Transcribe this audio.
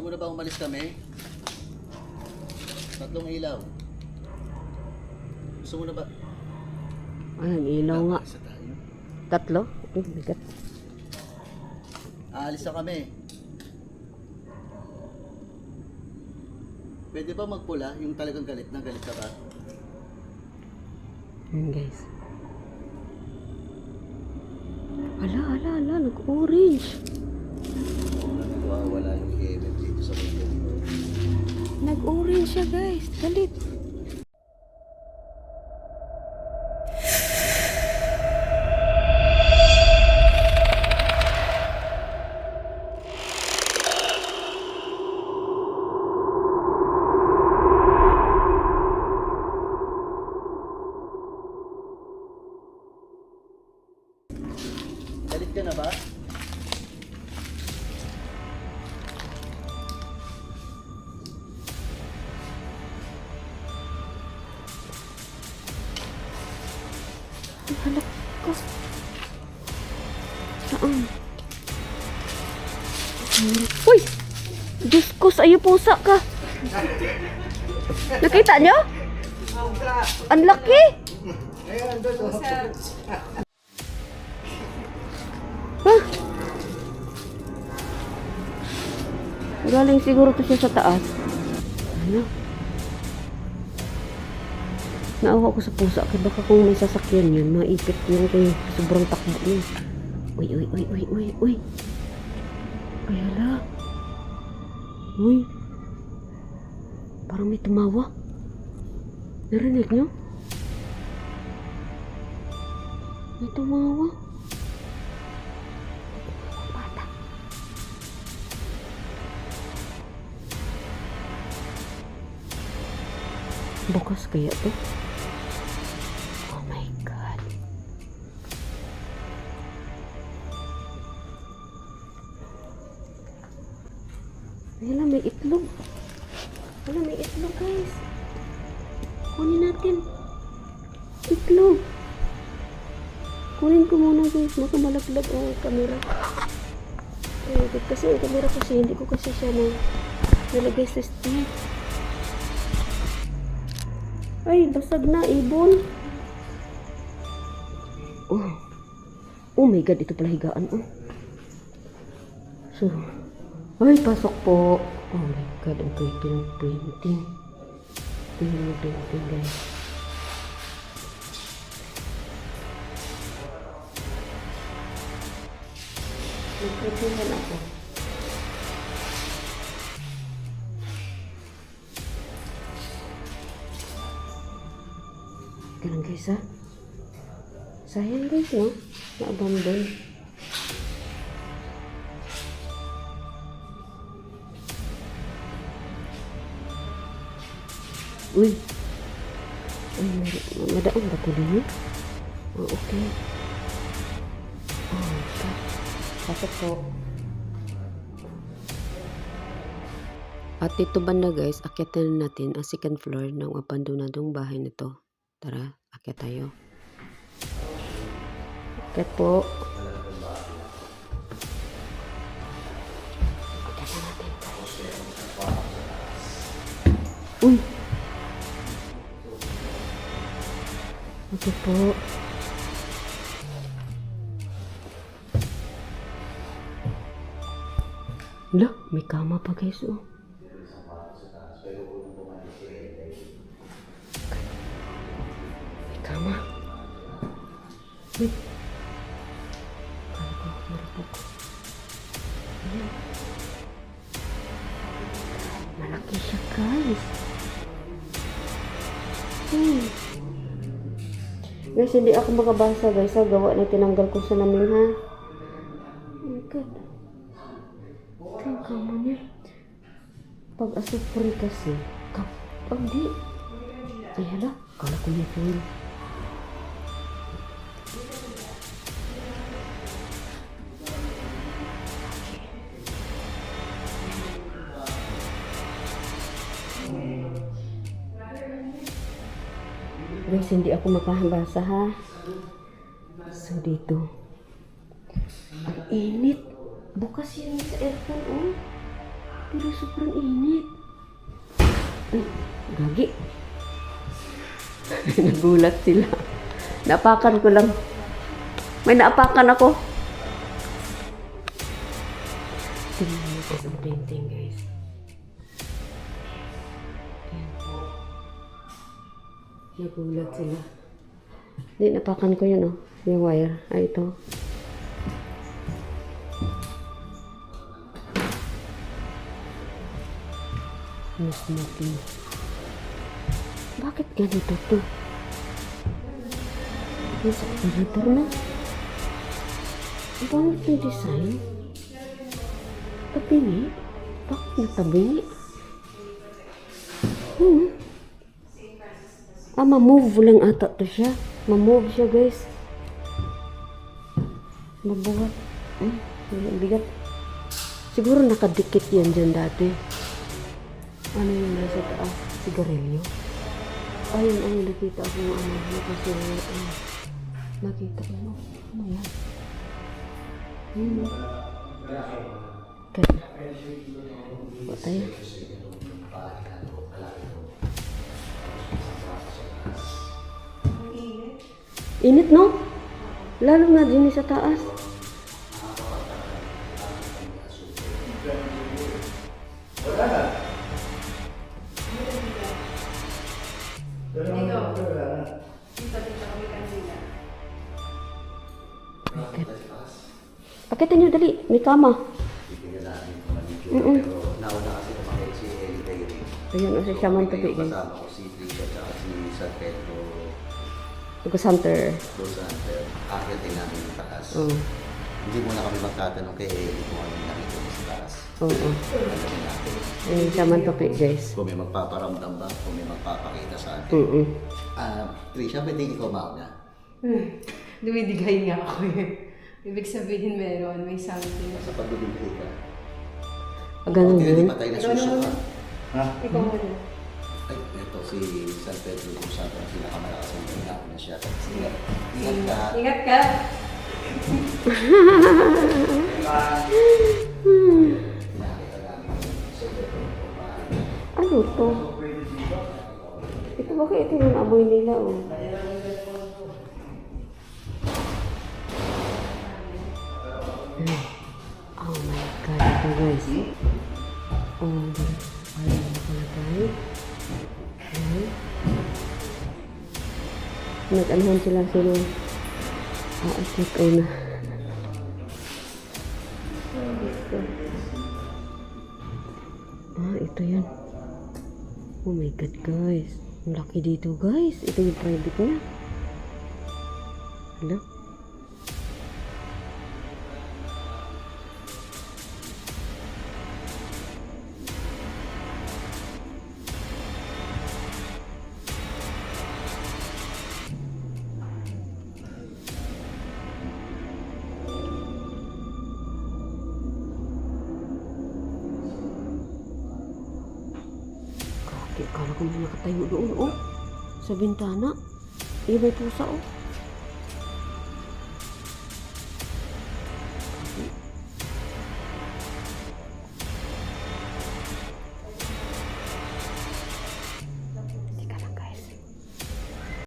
mo na ba umalis kami? Tatlong ilaw. Gusto mo na ba? Ay, ang ilaw nga. Isa tayo. Tatlo? Oh my God. Aalis na kami. Pwede ba magpula? Yung talagang galit na galit ka ba? Ayan guys. Ala, nag-orange. Wala yung EMF dito sa mundo. Nag-orange siya guys. Galit. Galit ka na ba? Ay, halak ko. Saan? Uy! Diyos ko, sa iyo pusa ka. Nakita nyo? Ang laki! Ha? Galing siguro to siya sa taas. Ano? Naawa ko sa pusa. Kaya baka kung may sasakyan yun, maipit yun kung sobrang takbo niya. Uy. Ay, hala. Uy. Parang may tumawa. Narinig nyo? May tumawa. Bata. Bukas kaya to? Oh my God. Wala, may itlog. Wala, may itlog guys. Kunin natin. Itlog. Kunin ko muna guys. Baka malaglag ang camera. Kasi ang camera kasi hindi ko kasi siya nalagay sa stick. Ay, basag na, ibon. Oh my God, ito pala higaan. So, ay, pasok po. Oh my God, ang printing. Printing, guys. Nagprintingan ako. Ganun guys ha. Sayang guys no. Na-abandon. Uy. Ay, madaan ba ko din? Oh, okay. Oh, okay. Pasok po. At ito banda guys, akyatin natin ang second floor ng abandonadong bahay nito. Tara, akyat tayo. Akyat po. Akyat na natin. Uy! Akyat po. Wala, may kama pa guys oh. Kama. Wait. Kala ko, marapok. Ayan. Malaki siya, guys. Guys, hindi ako makabasa, guys. Gawa na tinanggal ko sa namin, ha? Oh my God. Ito yung kama niya. Pag asupri kasi, hindi. Ay, hala. Kala ko may foil. Guys, hindi ako makabasa ha. So, dito. Ang init. Bukas yan sa aircon, oh. Pero sobrang init. Ay, gagi. Nagulat sila. Naapakan ko lang. May naapakan ako. Tingnan mo guys ang painting guys. Ayan. Nagulat sila. Hindi, napakan ko yun, oh. Yung wire. Ay, ito. Mas natin. Bakit ganito to? Yung sa operator na. Ang pangit yung design. Tabingi. Bakit natabingi? Ma-move lang ata to siya. Ma-move siya, guys. Mabuhat. Bigat. Siguro nakadikit yan dyan dati. Ano yung nasa taas? Sigarilyo? Ayun, ay, nakita ko yung ano. Nakita ko mo. Ano yan? Kaya. Patay. Init, no? Lalo na din sa taas. Pakitin nyo dali, may kama. Bibigyan natin kung ano yung tsura. Pero nauna kasi kumakit si Ellie Dayring. Ayun, o si Shaman Tabi, guys. Kasama ko si Trisha at si San Pedro Tugas Hunter. Hunter. Akit din namin yung taas. Oo. Hindi muna kami magtatanong kay Ellie kung ano yung nakita mo sa taas. Oo. Alamin natin. Ayun, Shaman Tabi, guys. Kung may magpaparamdam ba, kung may magpapakita sa atin. Trisha, pwede ikaw mauna? Dumidigay nga ako eh. Ibig sabihin meron, may something. Sa pagdudugay ka. Ganun Hindi din. patay na susuka. Ikaw muna. Ay, ito si San Pedro kung saan ang pinakamalakas ang tingnan na siya. Ingat ka. Ingat ka! Pinakita namin yung San Pedro kung paano. Ano to? Ito bakit ito yung amoy nila, oh. Oh my God, ito guys. Oh, ayun na pala guys. Nag-anuhan sila sila. Check on na. Ito yan. Oh my God guys. Ang laki dito guys. Ito yung private niya. Hala. Kala ko may nakatayo doon, oh. Sa bintana. May pusa, oh.